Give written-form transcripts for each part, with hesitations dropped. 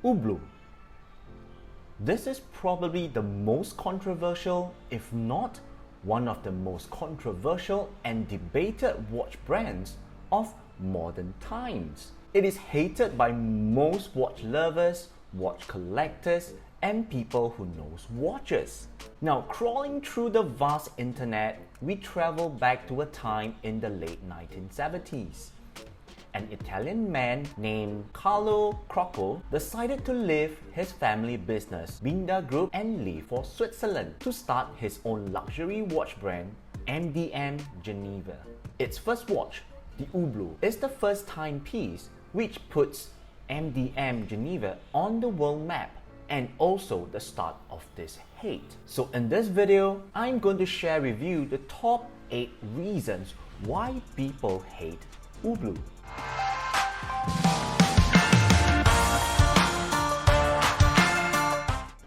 Hublot. This is probably the most controversial, if not one of the most controversial and debated watch brands of modern times. It is hated by most watch lovers, watch collectors, and people who knows watches. Now, crawling through the vast internet, we travel back to a time in the late 1970s. An Italian man named Carlo Crocco decided to leave his family business, Binda Group, and leave for Switzerland to start his own luxury watch brand, MDM Geneva. Its first watch, the Hublot, is the first timepiece which puts MDM Geneva on the world map and also the start of this hate. So in this video, I'm going to share with you the top 8 reasons why people hate Hublot.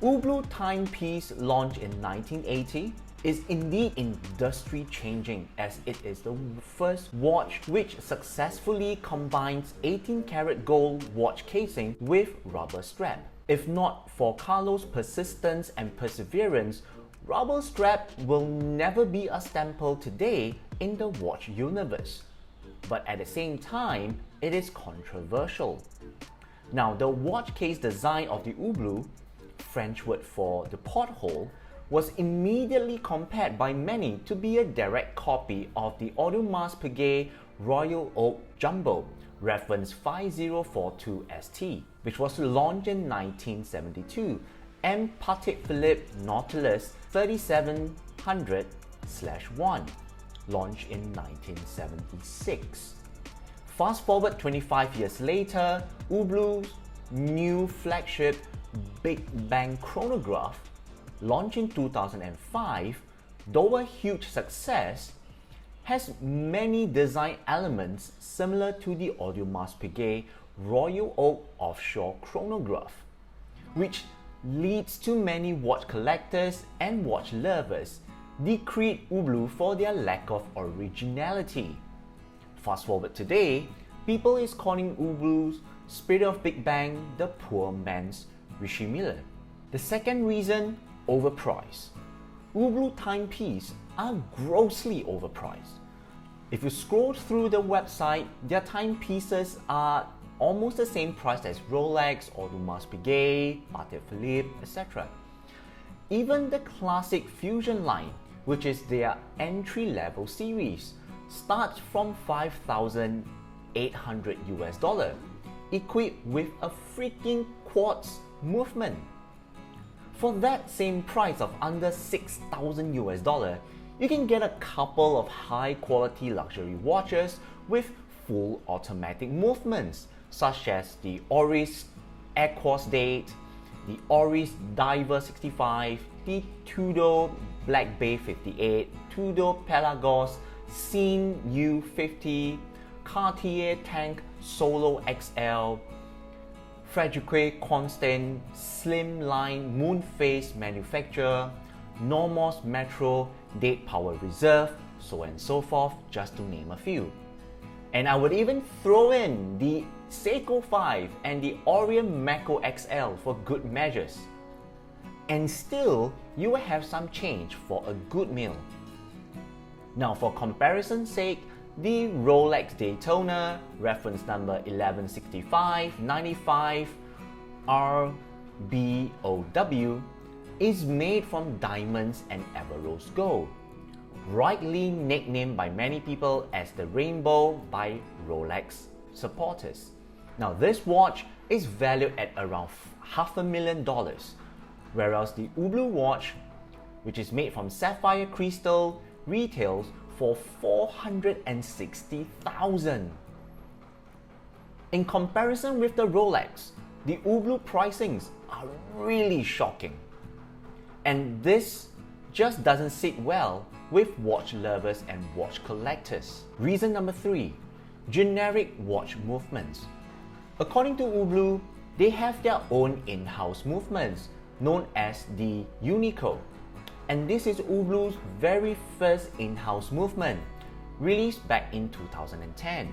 Hublot timepiece launched in 1980 is indeed industry changing, as it is the first watch which successfully combines 18-karat gold watch casing with rubber strap. If not for Carlo's persistence and perseverance, rubber strap will never be a staple today in the watch universe. But at the same time, it is controversial. Now, the watch case design of the Hublot, French word for the porthole, was immediately compared by many to be a direct copy of the Audemars Piguet Royal Oak Jumbo, reference 5042 ST, which was launched in 1972, and Patek Philippe Nautilus 3700/1, launched in 1976. Fast forward 25 years later, Hublot's new flagship Big Bang chronograph, launched in 2005, though a huge success, has many design elements similar to the Audemars Piguet Royal Oak offshore chronograph, which leads to many watch collectors and watch lovers decrete Hublot for their lack of originality. Fast forward today, people is calling Hublot's Spirit of Big Bang the poor man's Richie Mille. The second reason, overpriced. Hublot timepiece are grossly overpriced. If you scroll through the website, their timepieces are almost the same price as Rolex, Audemars Piguet, Patek Philippe, etc. Even the classic Fusion line, which is their entry-level series, starts from $5,800 US, equipped with a freaking quartz movement. For that same price of under $6,000 US, you can get a couple of high-quality luxury watches with full automatic movements, such as the Oris Air Quartz Date, the Oris Diver 65, the Tudor Black Bay 58, Tudor Pelagos Scene U50, Cartier Tank Solo XL, Frederique Constant Slimline Moonface manufacturer, Normos Metro Date Power Reserve, so and so forth, just to name a few. And I would even throw in the Seiko 5 and the Orient Mako XL for good measures. And still, you will have some change for a good meal. Now, for comparison's sake, the Rolex Daytona, reference number 1165-95 RBOW, is made from diamonds and Everose gold, rightly nicknamed by many people as the Rainbow by Rolex supporters. Now, this watch is valued at around $500,000, whereas the Hublot watch, which is made from sapphire crystal, retails for $460,000. In comparison with the Rolex, the Hublot pricings are really shocking. And this just doesn't sit well with watch lovers and watch collectors. Reason number 3, generic watch movements. According to Hublot, they have their own in-house movements known as the Unico. And this is Hublot's very first in-house movement, released back in 2010.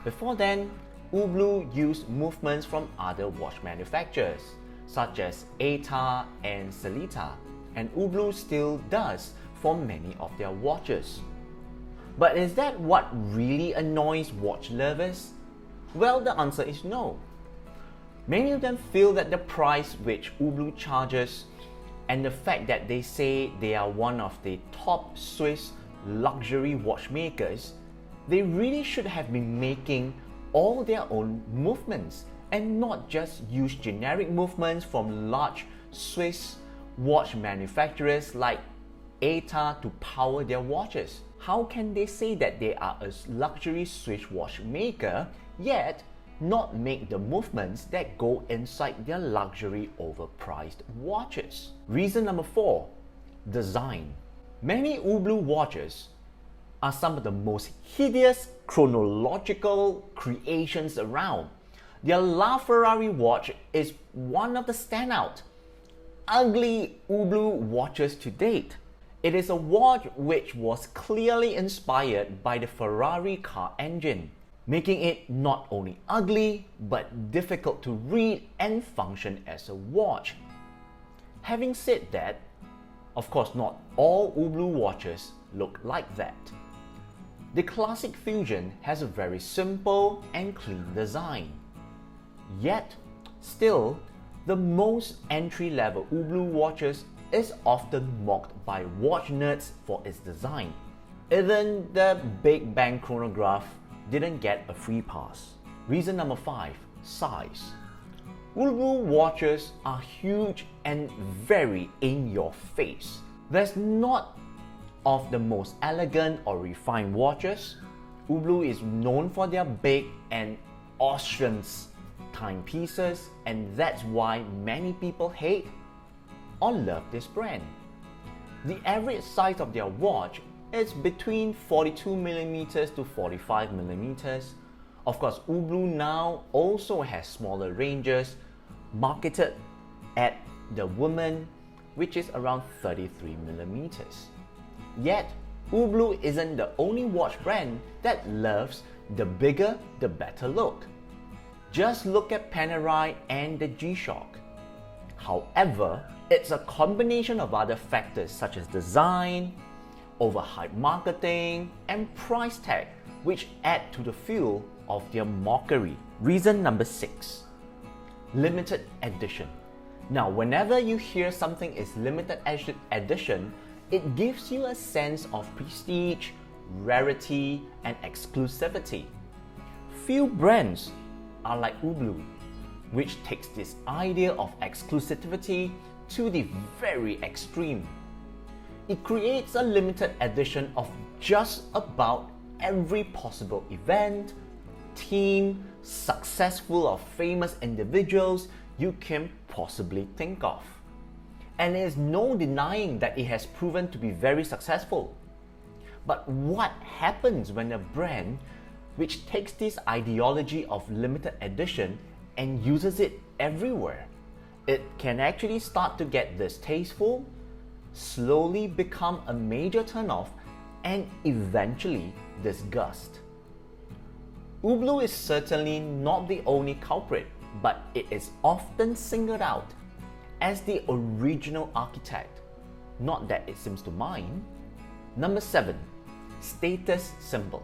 Before then, Hublot used movements from other watch manufacturers, such as ATA and Sellita, and Hublot still does for many of their watches. But is that what really annoys watch lovers? Well, the answer is no. Many of them feel that the price which Hublot charges and the fact that they say they are one of the top Swiss luxury watchmakers, they really should have been making all their own movements and not just use generic movements from large Swiss watch manufacturers like ATA to power their watches. How can they say that they are a luxury Swiss watchmaker yet not make the movements that go inside their luxury overpriced watches? Reason number 4, design. Many Hublot watches are some of the most hideous chronological creations around. Their LaFerrari watch is one of the standout, ugly Hublot watches to date. It is a watch which was clearly inspired by the Ferrari car engine, making it not only ugly but difficult to read and function as a watch. Having said that, of course not all Hublot watches look like that. The classic Fusion has a very simple and clean design. Yet, still, the most entry-level Hublot watches is often mocked by watch nerds for its design. Even the Big Bang chronograph didn't get a free pass. Reason number 5, size. Hublot watches are huge and very in your face. There's not of the most elegant or refined watches. Hublot is known for their big and ostensious timepieces, and that's why many people hate or love this brand. The average size of their watch is between 42mm to 45mm. Of course, Hublot now also has smaller ranges marketed at the woman, which is around 33mm. Yet, Hublot isn't the only watch brand that loves the bigger the better look. Just look at Panerai and the G-Shock. However, it's a combination of other factors such as design, overhyped marketing, and price tag which add to the fuel of their mockery. Reason number 6, limited edition. Now, whenever you hear something is limited edition, it gives you a sense of prestige, rarity, and exclusivity. Few brands are like Hublot, which takes this idea of exclusivity to the very extreme. It creates a limited edition of just about every possible event, team, successful or famous individuals you can possibly think of. And there's no denying that it has proven to be very successful. But what happens when a brand which takes this ideology of limited edition and uses it everywhere? It can actually start to get distasteful, slowly become a major turnoff, and eventually disgust. Hublot is certainly not the only culprit, but it is often singled out as the original architect. Not that it seems to mind. Number 7, status symbol.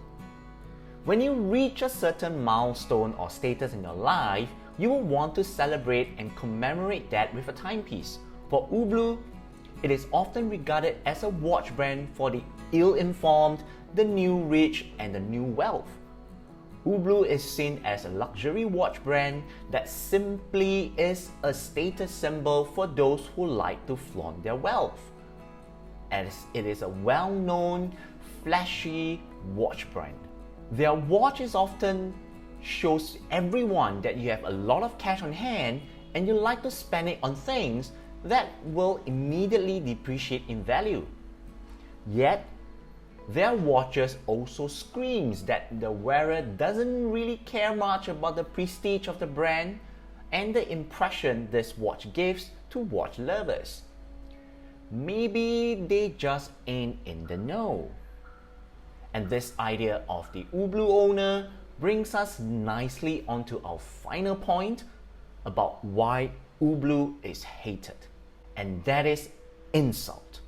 When you reach a certain milestone or status in your life, you will want to celebrate and commemorate that with a timepiece. For Hublot, it is often regarded as a watch brand for the ill-informed, the new rich, and the new wealth. Hublot is seen as a luxury watch brand that simply is a status symbol for those who like to flaunt their wealth, as it is a well-known, flashy watch brand. Their watches often shows everyone that you have a lot of cash on hand and you like to spend it on things that will immediately depreciate in value. Yet, their watches also screams that the wearer doesn't really care much about the prestige of the brand and the impression this watch gives to watch lovers. Maybe they just ain't in the know. And this idea of the Hublot owner brings us nicely onto our final point about why Ublu is hated, and that is insult.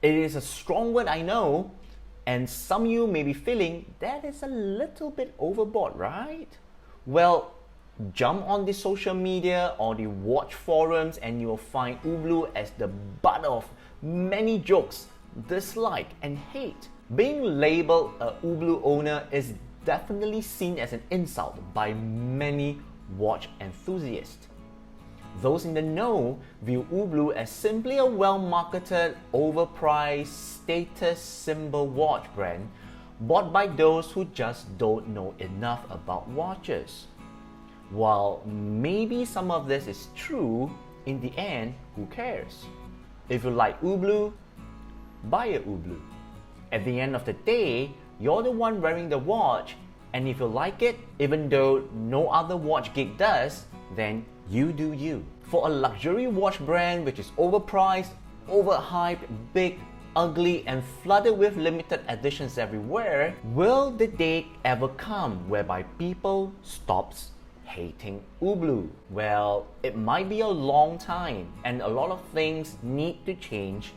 It is a strong word, I know, and some of you may be feeling that is a little bit overboard, right? Well, jump on the social media or the watch forums and you'll find Ublu as the butt of many jokes, dislike and hate. Being labeled a Ublu owner is definitely seen as an insult by many watch enthusiasts. Those in the know view Ublu as simply a well-marketed, overpriced, status symbol watch brand bought by those who just don't know enough about watches. While maybe some of this is true, in the end, who cares? If you like Ublu, buy a Ublu. At the end of the day, you're the one wearing the watch, and if you like it, even though no other watch geek does, then you do you. For a luxury watch brand which is overpriced, overhyped, big, ugly and flooded with limited editions everywhere, will the day ever come whereby people stops hating Ublu? Well, it might be a long time and a lot of things need to change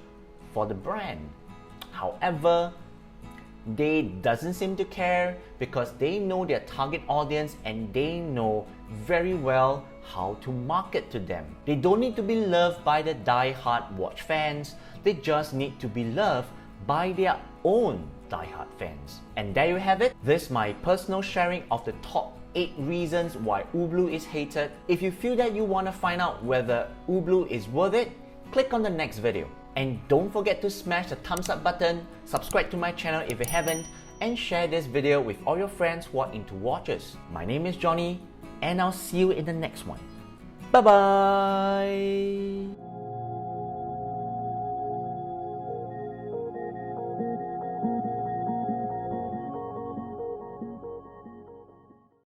for the brand. However, they doesn't seem to care because they know their target audience and they know very well how to market to them. They don't need to be loved by the die-hard watch fans, they just need to be loved by their own die-hard fans. And there you have it. This is my personal sharing of the top 8 reasons why Ublu is hated. If you feel that you want to find out whether Ublu is worth it, click on the next video. And don't forget to smash the thumbs up button, subscribe to my channel if you haven't, and share this video with all your friends who are into watches. My name is Johnny, and I'll see you in the next one. Bye bye!